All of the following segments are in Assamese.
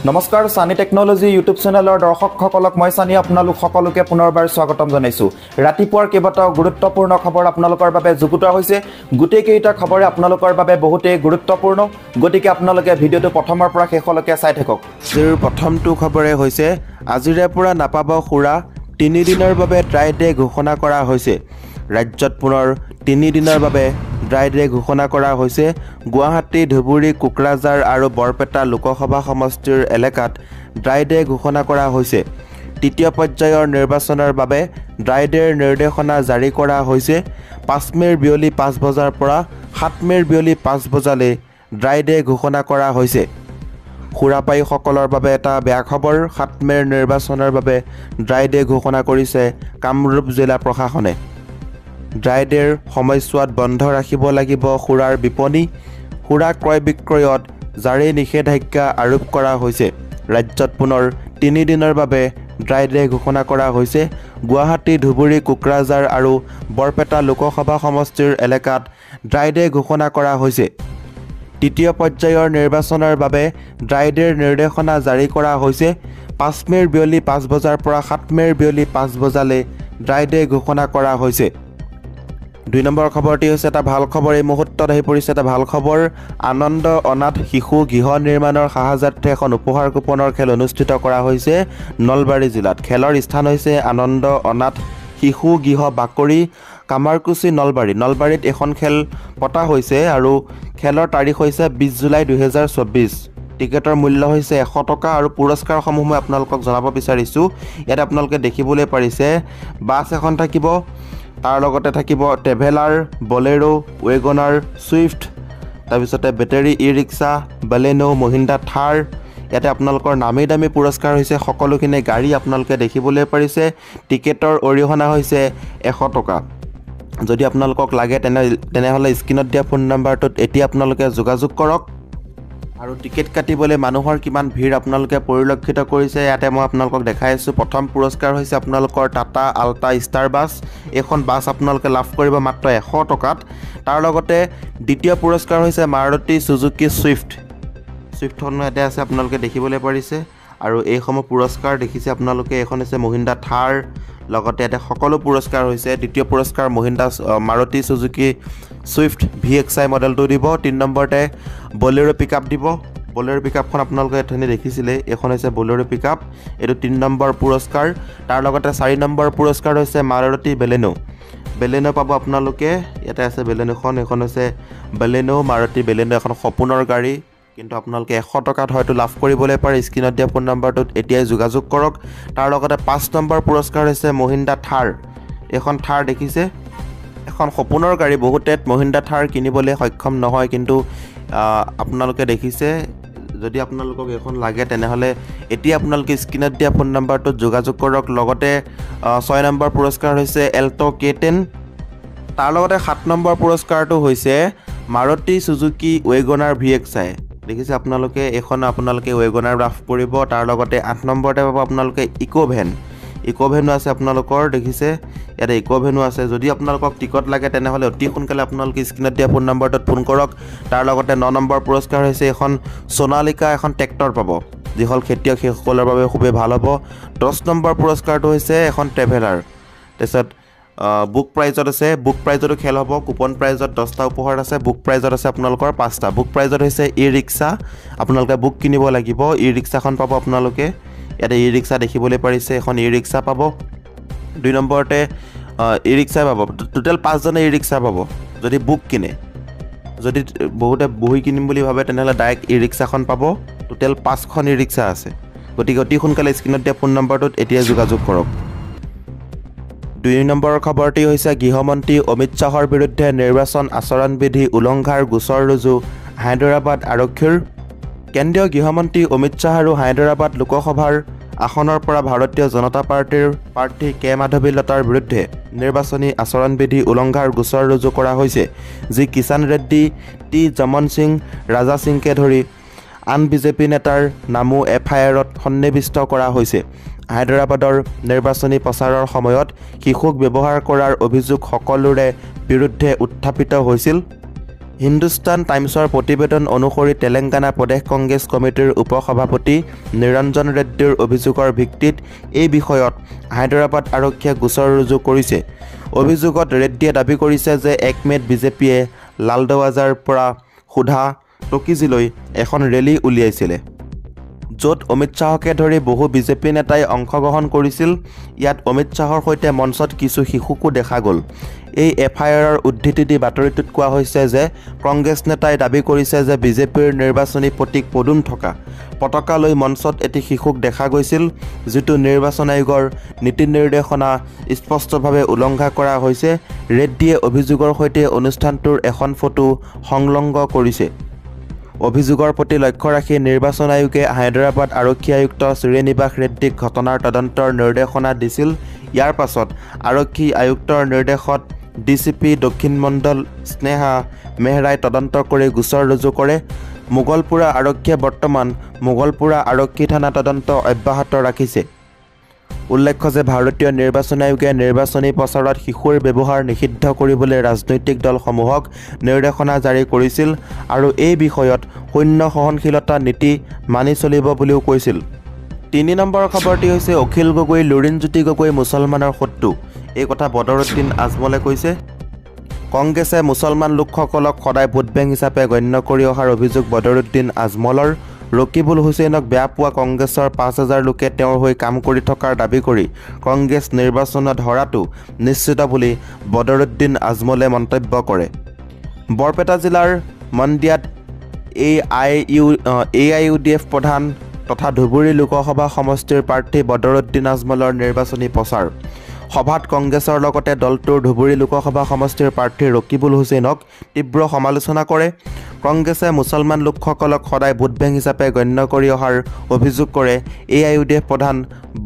নমস্কাৰ সানি টেকনলজি ইউটিউব চেনেলৰ দৰ্শকসকলক মই সানি আপোনালোক সকলোকে পুনৰবাৰ স্বাগতম জনাইছো। ৰাতিপুৱাৰ কেইবাটাও গুৰুত্বপূৰ্ণ খবৰ আপোনালোকৰ বাবে যুগুতোৱা হৈছে। গোটেই কেইটা খবৰে আপোনালোকৰ বাবে বহুতেই গুৰুত্বপূৰ্ণ, গতিকে আপোনালোকে ভিডিঅ'টো প্ৰথমৰ পৰা শেষলৈকে চাই থাকক। প্ৰথমটো খবৰে হৈছে আজিৰে পৰা নাপাব খুৰা, 3 দিনৰ বাবে ড্ৰাই ডে ঘোষণা কৰা হৈছে। ৰাজ্যত পুনৰ 3 দিনৰ বাবে ড্ৰাই ডে ঘোষণা কৰা হৈছে। গুৱাহাটী, ধুবুৰী, কোকৰাঝাৰ আৰু বৰপেটা লোকসভা সমষ্টিৰ এলেকাত ড্ৰাই ডে ঘোষণা কৰা হৈছে। তৃতীয় পৰ্যায়ৰ নিৰ্বাচনৰ বাবে ড্ৰাই ডেৰ নিৰ্দেশনা জাৰি কৰা হৈছে। 5 মেৰ বিয়লি 5 বজাৰ পৰা 7 মেৰ বিয়লি 5 বজালৈ ড্ৰাই ডে ঘোষণা কৰা হৈছে। সুৰাপায়ীসকলৰ বাবে এটা বেয়া খবৰ, 7 মেৰ নিৰ্বাচনৰ বাবে ড্ৰাই ডে ঘোষণা কৰিছে কামৰূপ জিলা প্ৰশাসনে। ড্ৰাই ডেৰ সময়ছোৱাত বন্ধ ৰাখিব লাগিব সুৰাৰ বিপণী। সুৰা ক্ৰয় বিক্ৰয়ত জাৰি নিষেধাজ্ঞা আৰোপ কৰা হৈছে। ৰাজ্যত পুনৰ 3 দিনৰ বাবে ড্ৰাই ডে ঘোষণা কৰা হৈছে। গুৱাহাটী, ধুবুৰী, কোকৰাঝাৰ আৰু বৰপেটা লোকসভা সমষ্টিৰ এলেকাত ড্ৰাই ডে ঘোষণা কৰা হৈছে। তৃতীয় পৰ্যায়ৰ নিৰ্বাচনৰ বাবে ড্ৰাই ডেৰ নিৰ্দেশনা জাৰি কৰা হৈছে। 5 মেৰ বিয়লি 5 বজাৰ পৰা 7 মেৰ বিয়লি 5 বজালৈ ড্ৰাই ডে ঘোষণা কৰা হৈছে। 2 নম্বৰ খবৰটি হৈছে এটা ভাল খবৰ। এই মুহূৰ্তত আহি পৰিছে এটা ভাল খবৰ। আনন্দ অনাথ শিশু গৃহ নিৰ্মাণৰ সাহায্যাৰ্থে এখন উপহাৰ কুপনৰ খেল অনুষ্ঠিত কৰা হৈছে নলবাৰী জিলাত। খেলৰ স্থান হৈছে আনন্দ অনাথ শিশু গৃহ বাকৰি, কামাৰকুচি, নলবাৰী। নলবাৰীত এখন খেল পতা হৈছে আৰু খেলৰ তাৰিখ হৈছে 20 জুলাই 2024। টিকেটৰ মূল্য হৈছে 100 টকা আৰু পুৰস্কাৰসমূহ মই আপোনালোকক জনাব বিচাৰিছোঁ। ইয়াত আপোনালোকে দেখিবলৈ পাৰিছে বাছ এখন থাকিব, তাৰ লগতে থাকিব ট্ৰেভেলাৰ, বলেৰো, ৱেগনাৰ, ছুইফ্ট, তাৰপিছতে বেটেৰী ই ৰিক্সা, বেলেনো, মহিন্দ্ৰা থাৰ। ইয়াতে আপোনালোকৰ নামী দামী পুৰস্কাৰ হৈছে সকলোখিনি গাড়ী আপোনালোকে দেখিবলৈ পাৰিছে। টিকেটৰ অৰিহণা হৈছে 100 টকা। যদি আপোনালোকক লাগে তেনেহ'লে স্ক্ৰীণত দিয়া ফোন নম্বৰটোত এতিয়া আপোনালোকে যোগাযোগ কৰক। আৰু টিকেট কাটিবলৈ মানুহৰ কিমান ভিৰ আপোনালোকে পৰিলক্ষিত কৰিছে ইয়াতে মই আপোনালোকক দেখাই আছোঁ। প্ৰথম পুৰস্কাৰ হৈছে আপোনালোকৰ টাটা আল্ট্ৰা ষ্টাৰ বাছ। এইখন বাছ আপোনালোকে লাভ কৰিব মাত্ৰ 100 টকাত। তাৰ লগতে দ্বিতীয় পুৰস্কাৰ হৈছে মাৰুতি চুজুকি ছুইফ্ট। ছুইফ্টখন ইয়াতে আছে আপোনালোকে দেখিবলৈ পাৰিছে। আৰু এইসমূহ পুৰস্কাৰ দেখিছে আপোনালোকে। এইখন হৈছে মহিন্দ্ৰা থাৰ, লগতে ইয়াতে সকলো পুৰস্কাৰ হৈছে। দ্বিতীয় পুৰস্কাৰ মাৰুতি চুজুকি ছুইফ্ট VXI মডেলটো দিব। 3 নম্বৰতে বলেৰো পিকআপ দিব। বলেৰো পিকআপখন আপোনালোকে এথনি দেখিছিলে, এইখন হৈছে বলেৰো পিকআপ, এইটো 3 নম্বৰ পুৰস্কাৰ। তাৰ লগতে 4 নম্বৰ পুৰস্কাৰ হৈছে মাৰুতি বেলেনো। বেলেনো পাব আপোনালোকে, ইয়াতে আছে বেলেনোখন। এইখন হৈছে বেলেনো, মাৰুতি বেলেনো, এখন সপোনৰ গাড়ী, কিন্তু আপোনালোকে 100 টকাত হয়তো লাভ কৰিবলৈ পাৰে। স্ক্ৰীণত দিয়া ফোন নম্বৰটোত এতিয়াই যোগাযোগ কৰক। তাৰ লগতে 5 নম্বৰ পুৰস্কাৰ হৈছে মহিন্দ্ৰা থাৰ। এইখন থাৰ দেখিছে, এখন সপোনৰ গাড়ী। বহুতে মহিন্দ্ৰা থাৰ কিনিবলৈ সক্ষম নহয়, কিন্তু আপোনালোকে দেখিছে। যদি আপোনালোকক এখন লাগে তেনেহ'লে এতিয়া আপোনালোকে স্ক্ৰীণত দিয়া ফোন নম্বৰটোত যোগাযোগ কৰক। লগতে 6 নম্বৰ পুৰস্কাৰ হৈছে এল্টো K10। তাৰ লগতে 7 নম্বৰ পুৰস্কাৰটো হৈছে মাৰুতি চুজুকি ৱেগনাৰ VXI। দেখিছে আপোনালোকে, এইখন আপোনালোকে ৱেগনাৰ লাভ কৰিব। তাৰ লগতে 8 নম্বৰতে পাব আপোনালোকে ইকোভেন। ইকোভেনো আছে আপোনালোকৰ, দেখিছে ইয়াতে ইকোভেনো আছে। যদি আপোনালোকক টিকট লাগে তেনেহ'লে অতি সোনকালে আপোনালোকে স্ক্ৰীণত দিয়া ফোন নম্বৰটোত ফোন কৰক। তাৰ লগতে 9 নম্বৰ পুৰস্কাৰ হৈছে এখন সোণালিকা, এখন ট্ৰেক্টৰ পাব, যিখন খেতিয়ক সেইসকলৰ বাবে খুবেই ভাল হ'ব। 10 নম্বৰ পুৰস্কাৰটো হৈছে এখন ট্ৰেভেলাৰ। তাৰপিছত বুক প্ৰাইজত আছে, বুক প্ৰাইজতো খেল হ'ব। কুপন প্ৰাইজত 10টা উপহাৰ আছে, বুক প্ৰাইজত আছে আপোনালোকৰ 5টা। বুক প্ৰাইজত হৈছে ই ৰিক্সা, আপোনালোকে বুক কিনিব লাগিব। ই ৰিক্সাখন পাব আপোনালোকে, ইয়াতে ই ৰিক্সা দেখিবলৈ পাৰিছে, এখন ই ৰিক্সা পাব। 2 নম্বৰতে ই ৰিক্সা পাব। টোটেল 5জনে ই ৰিক্সা পাব যদি বুক কিনে। যদি বহুতে বহি কিনিম বুলি ভাবে তেনেহ'লে ডাইৰেক্ট ই ৰিক্সাখন পাব। টোটেল 5খন ই ৰিক্সা আছে। গতিকে অতি সোনকালে স্ক্ৰীণত দিয়া ফোন নম্বৰটোত এতিয়া যোগাযোগ কৰক। 2 নম্বৰৰ খবৰটি হৈছে গৃহমন্ত্ৰী অমিত শ্বাহৰ বিৰুদ্ধে নিৰ্বাচন আচৰণবিধি উলংঘাৰ গোচৰ ৰুজু হায়দৰাবাদ আৰক্ষীৰ। কেন্দ্ৰীয় গৃহমন্ত্ৰী অমিত শ্বাহ আৰু হায়দৰাবাদ লোকসভাৰ আসনৰ পৰা ভাৰতীয় জনতা পাৰ্টীৰ প্ৰাৰ্থী কে মাধৱীলতাৰ বিৰুদ্ধে নিৰ্বাচনী আচৰণবিধি উলংঘাৰ গোচৰ ৰুজু কৰা হৈছে, যি কিষাণ ৰেড্ডী, টি যমন সিং, ৰাজা সিংকে ধৰি আন বিজেপি নেতাৰ নামো FIRত সন্নিৱিষ্ট কৰা হৈছে। হায়দৰাবাদৰ নিৰ্বাচনী প্ৰচাৰৰ সময়ত শিশুক ব্যৱহাৰ কৰাৰ অভিযোগ সকলোৰে বিৰুদ্ধে উত্থাপিত হৈছিল। হিন্দুস্তান টাইমছৰ প্ৰতিবেদন অনুসৰি তেলেংগানা প্ৰদেশ কংগ্ৰেছ কমিটিৰ উপসভাপতি নিৰঞ্জন ৰেড্ডীৰ অভিযোগৰ ভিত্তিত এই বিষয়ত হায়দৰাবাদ আৰক্ষীয়ে গোচৰ ৰুজু কৰিছে। অভিযোগত ৰেড্ডীয়ে দাবী কৰিছে যে 1 মে'ত বিজেপিয়ে লালদৱাজাৰ পৰা সুধা টকিজিলৈ এখন ৰেলী উলিয়াইছিলে, য'ত অমিত শ্বাহকে ধৰি বহু বিজেপি নেতাই অংশগ্ৰহণ কৰিছিল। ইয়াত অমিত শ্বাহৰ সৈতে মঞ্চত কিছু শিশুকো দেখা গ'ল। এই এফআইআৰৰ উদ্ধৃতি দি বাতৰিটোত কোৱা হৈছে যে কংগ্ৰেছ নেতাই দাবী কৰিছে যে বিজেপিৰ নিৰ্বাচনী প্ৰতীক পদুম থকা পতাকা লৈ মঞ্চত এটি শিশুক দেখা গৈছিল, যিটো নিৰ্বাচন আয়োগৰ নীতি নিৰ্দেশনা স্পষ্টভাৱে উলংঘা কৰা হৈছে। ৰেড্ডীয়ে অভিযোগৰ সৈতে অনুষ্ঠানটোৰ এখন ফটো সংলগ্ন কৰিছে। অভিযোগৰ প্ৰতি লক্ষ্য ৰাখি নিৰ্বাচন আয়োগে হায়দৰাবাদ আৰক্ষী আয়ুক্ত শ্ৰীনিবাস ৰেড্ডীক ঘটনাৰ তদন্তৰ নিৰ্দেশনা দিছিল। ইয়াৰ পাছত আৰক্ষী আয়ুক্তৰ নিৰ্দেশত ডিচিপি দক্ষিণ মণ্ডল স্নেহা মেহৰাই তদন্ত কৰি গোচৰ ৰুজু কৰে। মোগলপুৰা আৰক্ষীয়ে বৰ্তমান মোগলপুৰা আৰক্ষী থানা তদন্ত অব্যাহত ৰাখিছে। উল্লেখ্য যে ভাৰতীয় নিৰ্বাচন আয়োগে নিৰ্বাচনী প্ৰচাৰত শিশুৰ ব্যৱহাৰ নিষিদ্ধ কৰিবলৈ ৰাজনৈতিক দলসমূহক নিৰ্দেশনা জাৰি কৰিছিল আৰু এই বিষয়ত শূন্য সহনশীলতা নীতি মানি চলিব বুলিও কৈছিল। 3 নম্বৰ খবৰটি হৈছে অখিল গগৈ লুৰিণজ্যোতি গগৈ মুছলমানৰ শত্ৰু। এই কথা বদৰুদ্দিন আজমলে কৈছে। কংগ্ৰেছে মুছলমান লোকসকলক সদায় ভোট বেংক হিচাপে গণ্য কৰি অহাৰ অভিযোগ বদৰুদ্দিন আজমলৰ। ৰকিবুল হুছেইনক বেয়া পোৱা কংগ্ৰেছৰ 5,000 লোকে তেওঁৰ হৈ কাম কৰি থকাৰ দাবী কৰি কংগ্ৰেছ নিৰ্বাচনত হৰাটো নিশ্চিত বুলি বদৰুদ্দিন আজমলে মন্তব্য কৰে। বৰপেটা জিলাৰ মন্দিয়াত AIUDF প্ৰধান তথা ধুবুৰী লোকসভা সমষ্টিৰ প্ৰাৰ্থী বদৰুদ্দিন আজমলৰ নিৰ্বাচনী প্ৰচাৰ সভাত কংগ্ৰেছৰ লগতে দলটোৰ ধুবুৰী লোকসভা সমষ্টিৰ প্ৰাৰ্থী ৰকিবুল হুছেইনক তীব্ৰ সমালোচনা কৰে। কংগ্ৰেছে মুছলমান লোকসকলক সদায় ভোট বেংক হিচাপে গণ্য কৰি অহাৰ অভিযোগ কৰে AIUDF প্ৰধান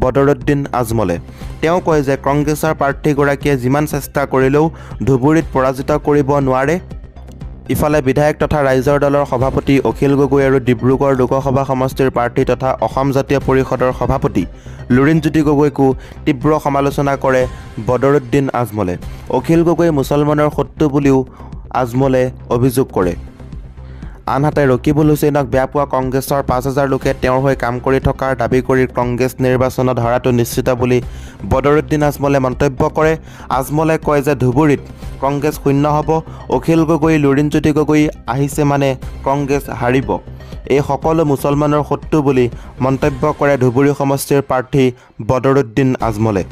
বদৰুদ্দিন আজমলে। তেওঁ কয় যে কংগ্ৰেছৰ প্ৰাৰ্থীগৰাকীয়ে যিমান চেষ্টা কৰিলেও ধুবুৰীত পৰাজিত কৰিব নোৱাৰে। ইফালে বিধায়ক তথা ৰাইজৰ দলৰ সভাপতি অখিল গগৈ আৰু ডিব্ৰুগড় লোকসভা সমষ্টিৰ প্ৰাৰ্থী তথা অসম জাতীয় পৰিষদৰ সভাপতি লুৰিণজ্যোতি গগৈকো তীব্ৰ সমালোচনা কৰে বদৰুদ্দিন আজমলে। অখিল গগৈ মুছলমানৰ শত্ৰু বুলিও আজমলে অভিযোগ কৰে। আনহাতে ৰকিবুল হুছেইনক বেয়া পোৱা কংগ্ৰেছৰ 5,000 লোকে তেওঁৰ হৈ কাম কৰি থকাৰ দাবী কৰি কংগ্ৰেছ নিৰ্বাচনত হৰাটো নিশ্চিত বুলি বদৰুদ্দিন আজমলে মন্তব্য কৰে। আজমলে কয় যে ধুবুৰীত কংগ্ৰেছ শূন্য হ'ব। অখিল গগৈ লুৰিণজ্যোতি গগৈ আহিছে মানে কংগ্ৰেছ হাৰিব। এই সকলো মুছলমানৰ শত্ৰু বুলি মন্তব্য কৰে ধুবুৰী সমষ্টিৰ প্ৰাৰ্থী বদৰুদ্দিন আজমলে।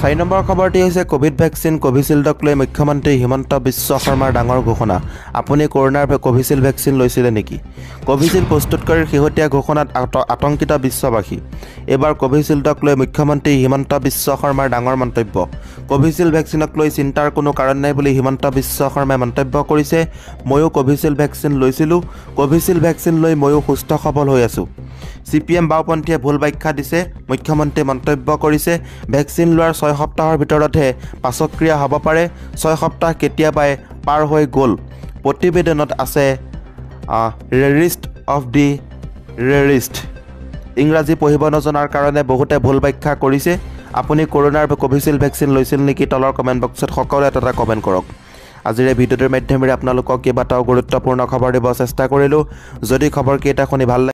4 নম্বৰ খবৰটি হৈছে কোভিড ভেকচিন কোভিচিল্ডক লৈ মুখ্যমন্ত্ৰী হিমন্ত বিশ্ব শৰ্মাৰ ডাঙৰ ঘোষণা। আপুনি কৰোনাৰ কোভিচিল্ড ভেকচিন লৈছিলে নেকি? কোভিচিল্ড প্ৰস্তুতকাৰীৰ শেহতীয়া ঘোষণাত আতংকিত বিশ্ববাসী। এইবাৰ কোভিচিল্ডক লৈ মুখ্যমন্ত্ৰী হিমন্ত বিশ্ব শৰ্মাৰ ডাঙৰ মন্তব্য। কোভিচিল্ড ভেকচিনক লৈ চিন্তাৰ কোনো কাৰণ নাই বুলি হিমন্ত বিশ্ব শৰ্মাই মন্তব্য কৰিছে। ময়ো কোভিচিল্ড ভেকচিন লৈছিলোঁ। কোভিচিল্ড ভেকচিন লৈ ময়ো সুস্থ সবল হৈ আছোঁ। CPM বাওঁপন্থীয়ে ভুল ব্যাখ্যা দিছে, মুখ্যমন্ত্ৰীয়ে মন্তব্য কৰিছে। ভেকচিন লোৱাৰ 6 সপ্তাহৰ ভিতৰতহে পাচক্ৰিয়া হ'ব পাৰে। 6 সপ্তাহ কেতিয়াবাই পাৰ হৈ গ'ল। প্ৰতিবেদনত আছে ৰেৰিষ্ট অফ দি ৰেৰিষ্ট। ইংৰাজী পঢ়িব নজনাৰ কাৰণে বহুতে ভুল ব্যাখ্যা কৰিছে। আপুনি কৰোনাৰ কোভিচিল্ড ভেকচিন লৈছিল নেকি? তলৰ কমেণ্ট বক্সত সকলোৱে এটা কমেণ্ট কৰক। আজিৰ এই ভিডিঅ'টোৰ মাধ্যমেৰে আপোনালোকক কেইবাটাও গুৰুত্বপূৰ্ণ খবৰ দিব চেষ্টা কৰিলোঁ। যদি খবৰকেইটা শুনি ভাল লাগে